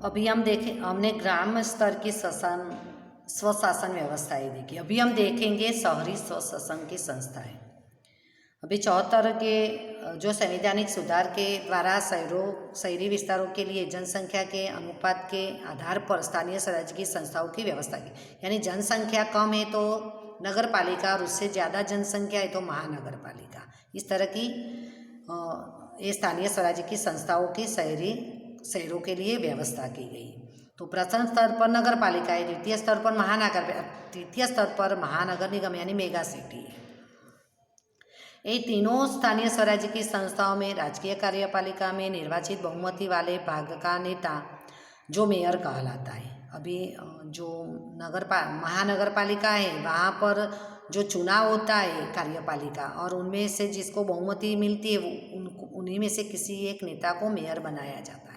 अभी हम देखें, हमने ग्राम स्तर की स्वशासन व्यवस्थाएं देखी। अभी हम देखेंगे शहरी स्वशासन की संस्थाएं। अभी 74 के जो संवैधानिक सुधार के द्वारा शहरी विस्तारों के लिए जनसंख्या के अनुपात के आधार पर स्थानीय स्वराज्य की संस्थाओं की व्यवस्था की। यानी जनसंख्या कम है तो नगर पालिका और उससे ज़्यादा जनसंख्या है तो महानगर पालिका। इस तरह की ये स्थानीय स्वराज्य की संस्थाओं की शहरों के लिए व्यवस्था की गई। तो प्रथम स्तर पर नगर पालिका है, तृतीय स्तर पर महानगर निगम यानी मेगा सिटी है। ये तीनों स्थानीय स्वराज्य की संस्थाओं में राजकीय कार्यपालिका में निर्वाचित बहुमति वाले भाग का नेता जो मेयर कहलाता है। अभी जो महानगर पालिका है वहाँ पर जो चुनाव होता है कार्यपालिका, और उनमें से जिसको बहुमति मिलती है उन्हीं में से किसी एक नेता को मेयर बनाया जाता है,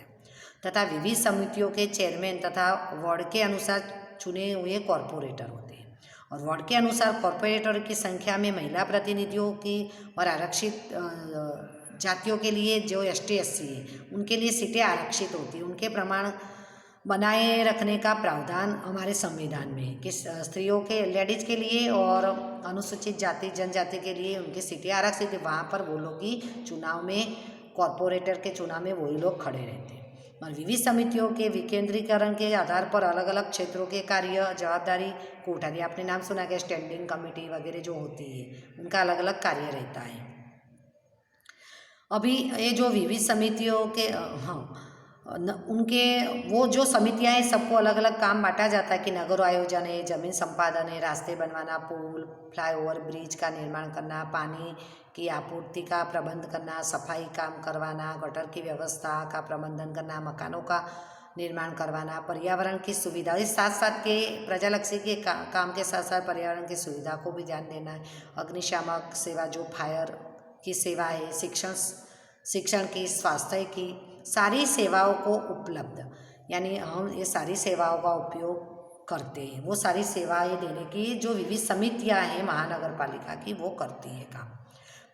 तथा विविध समितियों के चेयरमैन तथा वार्ड के अनुसार चुने हुए कॉरपोरेटर होते हैं। और वार्ड के अनुसार कॉरपोरेटर की संख्या में महिला प्रतिनिधियों की और आरक्षित जातियों के लिए जो ST SC है उनके लिए सीटें आरक्षित होती हैं। उनके प्रमाण बनाए रखने का प्रावधान हमारे संविधान में है कि स्त्रियों के लेडीज के लिए और अनुसूचित जाति जनजाति के लिए उनकी सीटें आरक्षित है। वहाँ पर वो लोग ही चुनाव में, कॉरपोरेटर के चुनाव में वही लोग खड़े रहते हैं। और विविध समितियों के विकेंद्रीकरण के आधार पर अलग अलग क्षेत्रों के कार्य जवाबदारी को उठा दिया। आपने नाम सुना कि स्टैंडिंग कमेटी वगैरह जो होती है उनका अलग अलग कार्य रहता है। अभी ये जो विविध समितियों के उनके वो जो समितियां हैं सबको अलग अलग काम बांटा जाता है कि नगर आयोजन है, जमीन संपादन है, रास्ते बनवाना, पुल फ्लाईओवर ब्रिज का निर्माण करना, पानी की आपूर्ति का प्रबंध करना, सफाई काम करवाना, गटर की व्यवस्था का प्रबंधन करना, मकानों का निर्माण करवाना, पर्यावरण की सुविधा, इस साथ साथ के प्रजालक्षी के काम के साथ साथ पर्यावरण की सुविधा को भी ध्यान देना है। अग्निशामक सेवा जो फायर की सेवा है, शिक्षण की, स्वास्थ्य की, सारी सेवाओं को उपलब्ध, यानी हम ये सारी सेवाओं का उपयोग करते हैं। वो सारी सेवाएं देने की जो विविध समितियां हैं महानगर पालिका की वो करती है काम।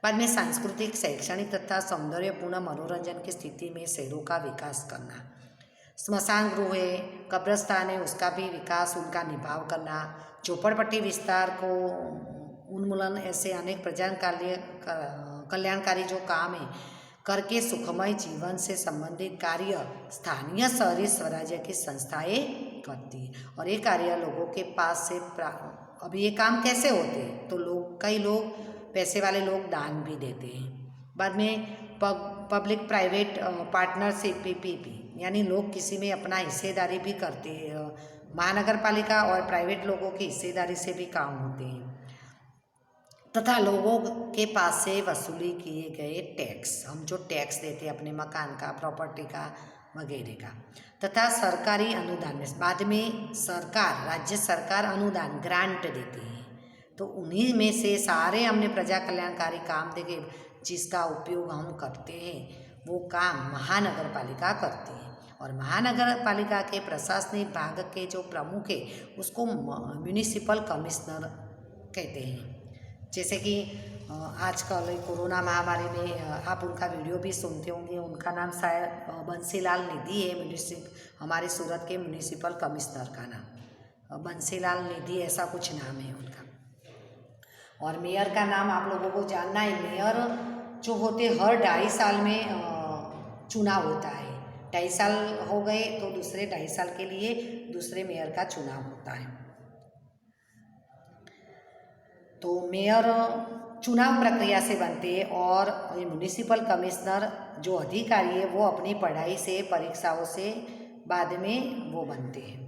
बाद में सांस्कृतिक, शैक्षणिक तथा सौंदर्यपूर्ण मनोरंजन की स्थिति में शहरों का विकास करना, स्मशान गृह है, कब्रस्तान है, उसका भी विकास, उनका निभाव करना, झोपड़पट्टी विस्तार को उन्मूलन, ऐसे अनेक कल्याणकारी जो काम है करके सुखमय जीवन से संबंधित कार्य स्थानीय शहरी स्वराज्य की संस्थाएं करती है। और ये कार्य लोगों के पास से अभी ये काम कैसे होते हैं तो कई लोग पैसे वाले लोग दान भी देते हैं। बाद में पब्लिक प्राइवेट पार्टनरशिप PPP, यानी लोग किसी में अपना हिस्सेदारी भी करते हैं। महानगर पालिका और प्राइवेट लोगों की हिस्सेदारी से भी काम होते हैं, तथा लोगों के पास से वसूली किए गए टैक्स, हम जो टैक्स देते हैं अपने मकान का, प्रॉपर्टी का वगैरह का, तथा सरकारी अनुदान में बाद में राज्य सरकार अनुदान ग्रांट देती है, तो उन्हीं में से सारे हमने प्रजा कल्याणकारी काम देखे जिसका उपयोग हम करते हैं वो काम महानगर पालिका करती है। और महानगर पालिका के प्रशासनिक भाग के जो प्रमुख है उसको म्यूनिसिपल कमिश्नर कहते हैं। जैसे कि आजकल कोरोना महामारी में आप उनका वीडियो भी सुनते होंगे, उनका नाम शायद बंसीलाल निधि है। हमारे सूरत के म्यूनिसिपल कमिश्नर का नाम बंसीलाल निधि, ऐसा कुछ नाम है उनका। और मेयर का नाम आप लोगों को जानना है। मेयर जो होते हर 2.5 साल में चुनाव होता है। 2.5 साल हो गए तो दूसरे 2.5 साल के लिए दूसरे मेयर का चुनाव होता है। तो मेयर चुनाव प्रक्रिया से बनते हैं और ये म्यूनिसिपल कमिश्नर जो अधिकारी है वो अपनी पढ़ाई से, परीक्षाओं से बाद में वो बनते हैं,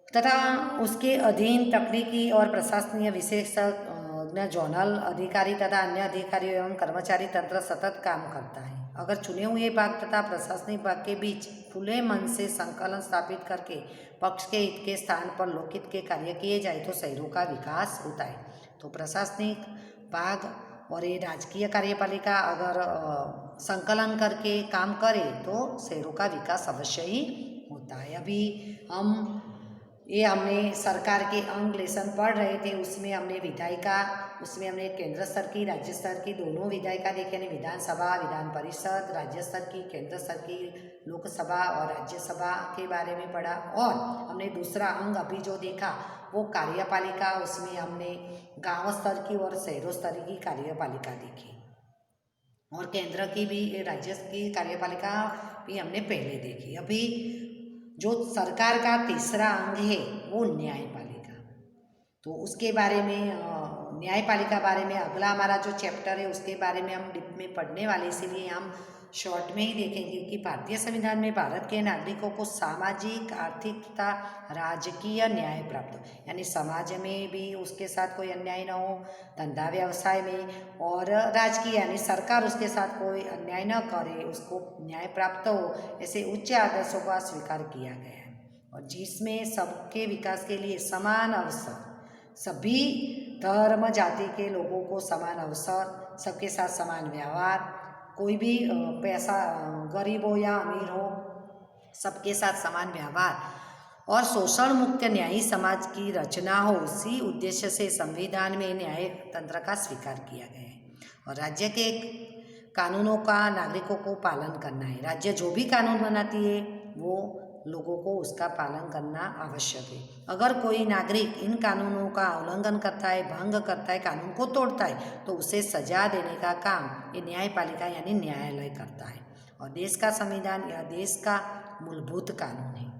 तथा उसके अधीन तकनीकी और प्रशासनीय विशेषज्ञ, जोनल अधिकारी तथा अन्य अधिकारी एवं कर्मचारी तंत्र सतत काम करता है। अगर चुने हुए भाग तथा प्रशासनिक भाग के बीच खुले मन से संकलन स्थापित करके पक्ष के हित के स्थान पर लोकहित के कार्य किए जाए तो शहरों का विकास होता है। तो प्रशासनिक भाग और ये राजकीय कार्यपालिका अगर संकलन करके काम करे तो शहरों का विकास अवश्य ही होता है। अभी हमने सरकार के अंग लेसन पढ़ रहे थे, उसमें हमने विधायिका, उसमें हमने केंद्र स्तर की, राज्य स्तर की दोनों विधायिका देखी, यानी विधानसभा, विधान परिषद, राज्य स्तर की, केंद्र स्तर की लोकसभा और राज्यसभा के बारे में पढ़ा। और हमने दूसरा अंग अभी जो देखा वो कार्यपालिका, उसमें हमने गांव स्तर की और शहरों स्तर की कार्यपालिका देखी, और केंद्र की भी, राज्य की कार्यपालिका भी हमने पहले देखी। अभी जो सरकार का तीसरा अंग है वो न्यायपालिका, तो उसके बारे में, न्यायपालिका बारे में अगला हमारा जो चैप्टर है उसके बारे में हम डीप में पढ़ने वाले, इसीलिए हम शॉर्ट में ही देखेंगे कि भारतीय संविधान में भारत के नागरिकों को सामाजिक, आर्थिक तथा राजकीय न्याय प्राप्त हो, यानी समाज में भी उसके साथ कोई अन्याय न हो, धंधा व्यवसाय में, और राजकीय यानी सरकार उसके साथ कोई अन्याय न करे, उसको न्याय प्राप्त हो, ऐसे उच्च आदर्शों का स्वीकार किया गया है। और जिसमें सबके विकास के लिए समान अवसर, सभी धर्म जाति के लोगों को समान अवसर, सबके साथ समान व्यवहार, कोई भी पैसा गरीब हो या अमीर हो, सबके साथ समान व्यवहार, और शोषण मुक्त न्यायी समाज की रचना हो, उसी उद्देश्य से संविधान में न्याय तंत्र का स्वीकार किया गया है। और राज्य के कानूनों का नागरिकों को पालन करना है। राज्य जो भी कानून बनाती है वो लोगों को उसका पालन करना आवश्यक है। अगर कोई नागरिक इन कानूनों का उल्लंघन करता है, भंग करता है, कानून को तोड़ता है, तो उसे सजा देने का काम ये न्यायपालिका यानी न्यायालय करता है। और देश का संविधान यह देश का मूलभूत कानून है।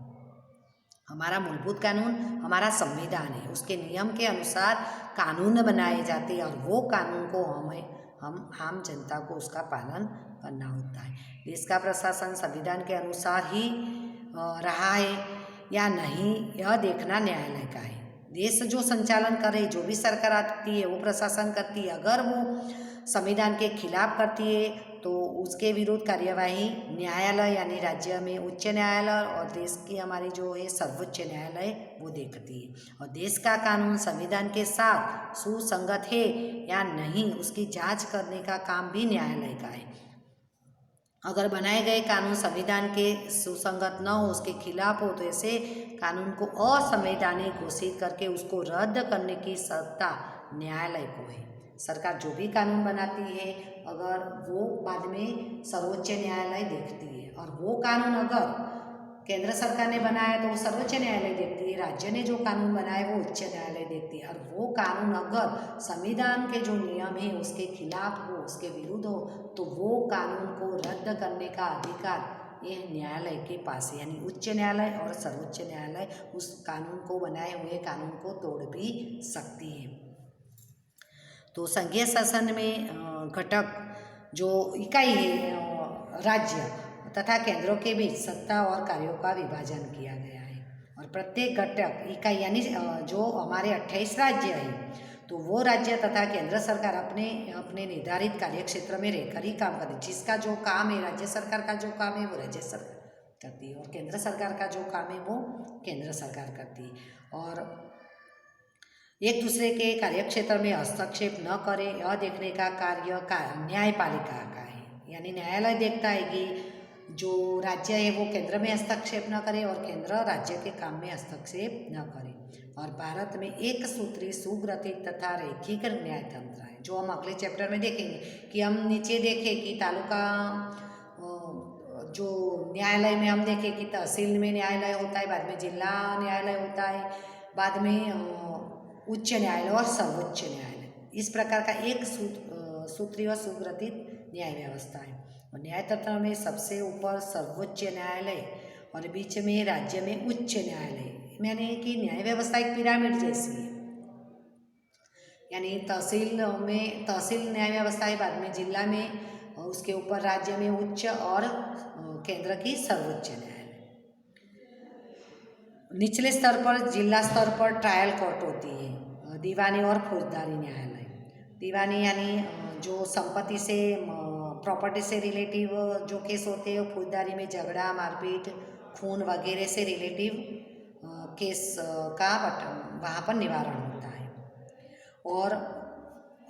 हमारा मूलभूत कानून हमारा संविधान है, उसके नियम के अनुसार कानून बनाए जाते हैं, और वो कानून को हम आम जनता को उसका पालन करना होता है। देश का प्रशासन संविधान के अनुसार ही रहा है या नहीं, यह देखना न्यायालय का है। देश जो संचालन करे, जो भी सरकार आती है वो प्रशासन करती है, अगर वो संविधान के खिलाफ करती है तो उसके विरुद्ध कार्यवाही न्यायालय यानी राज्य में उच्च न्यायालय और देश की हमारी जो है सर्वोच्च न्यायालय वो देखती है। और देश का कानून संविधान के साथ सुसंगत है या नहीं, उसकी जांच करने का काम भी न्यायालय का है। अगर बनाए गए कानून संविधान के सुसंगत न हो, उसके खिलाफ हो, तो ऐसे कानून को असंवैधानिक घोषित करके उसको रद्द करने की सत्ता न्यायालय को है। सरकार जो भी कानून बनाती है अगर वो बाद में सर्वोच्च न्यायालय देखती है, और वो कानून अगर केंद्र सरकार ने बनाया तो वो सर्वोच्च न्यायालय देखती है, राज्य ने जो कानून बनाए वो उच्च न्यायालय देखती है। और वो कानून अगर संविधान के जो नियम है उसके खिलाफ हो, उसके विरुद्ध हो, तो वो कानून को रद्द करने का अधिकार ये न्यायालय के पास है, यानी उच्च न्यायालय और सर्वोच्च न्यायालय उस कानून को, बनाए हुए कानून को तोड़ भी सकती है। तो संघीय शासन में घटक जो इकाई है राज्य तथा केंद्रों के बीच सत्ता और कार्यों का विभाजन किया गया है। और प्रत्येक घटक इकाई यानी जो हमारे 28 राज्य हैं, तो वो राज्य तथा केंद्र सरकार अपने अपने निर्धारित कार्य क्षेत्र में रहकर ही काम करती है। जिसका जो काम है, राज्य सरकार का जो काम है वो राज्य सरकार करती है, और केंद्र सरकार का जो काम है वो केंद्र सरकार करती है। और एक दूसरे के कार्यक्षेत्र में हस्तक्षेप न करे, यह देखने का कार्य न्यायपालिका का है। यानी न्यायालय देखता है कि जो राज्य है वो केंद्र में हस्तक्षेप न करे और केंद्र राज्य के काम में हस्तक्षेप न करे। और भारत में एक सूत्री, सुग्रथित तथा रैखिक न्यायतंत्र है, जो हम अगले चैप्टर में देखेंगे। कि हम नीचे देखें कि तालुका जो न्यायालय में हम देखें कि तहसील में न्यायालय होता है, बाद में जिला न्यायालय होता है, बाद में उच्च न्यायालय और सर्वोच्च न्यायालय। इस प्रकार का एक सूत्री व सुग्रथित न्याय व्यवस्था है। और न्यायतंत्र में सबसे ऊपर सर्वोच्च न्यायालय और बीच में राज्य में उच्च न्यायालय, यानी कि न्याय व्यवस्था एक पिरामिड जैसी है। यानी तहसील न्याय व्यवस्था है, बाद में जिला में, उसके ऊपर राज्य में उच्च, और केंद्र की सर्वोच्च न्यायालय। निचले स्तर पर, जिला स्तर पर ट्रायल कोर्ट होती है, दीवानी और फौजदारी न्यायालय। दीवानी यानी जो संपत्ति से, प्रॉपर्टी से रिलेटिव जो केस होते हैं, फौजदारी में झगड़ा, मारपीट, खून वगैरह से रिलेटिव केस का वहाँ पर निवारण होता है। और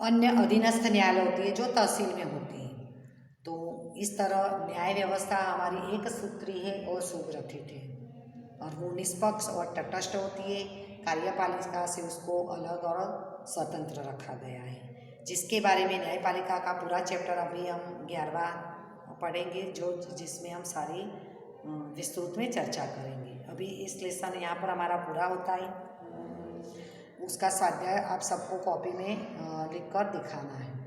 अन्य अधीनस्थ न्यायालय होती है जो तहसील में होती है। तो इस तरह न्याय व्यवस्था हमारी एक सूत्री है और सुग्रथित है, और वो निष्पक्ष और तटस्थ होती है। कार्यपालिका से उसको अलग और स्वतंत्र रखा गया है, जिसके बारे में न्यायपालिका का पूरा चैप्टर अभी हम 11वां पढ़ेंगे, जिसमें हम सारी विस्तृत में चर्चा करेंगे। अभी इस लेसन यहाँ पर हमारा पूरा होता है। उसका स्वाध्याय आप सबको कॉपी में लिख कर दिखाना है।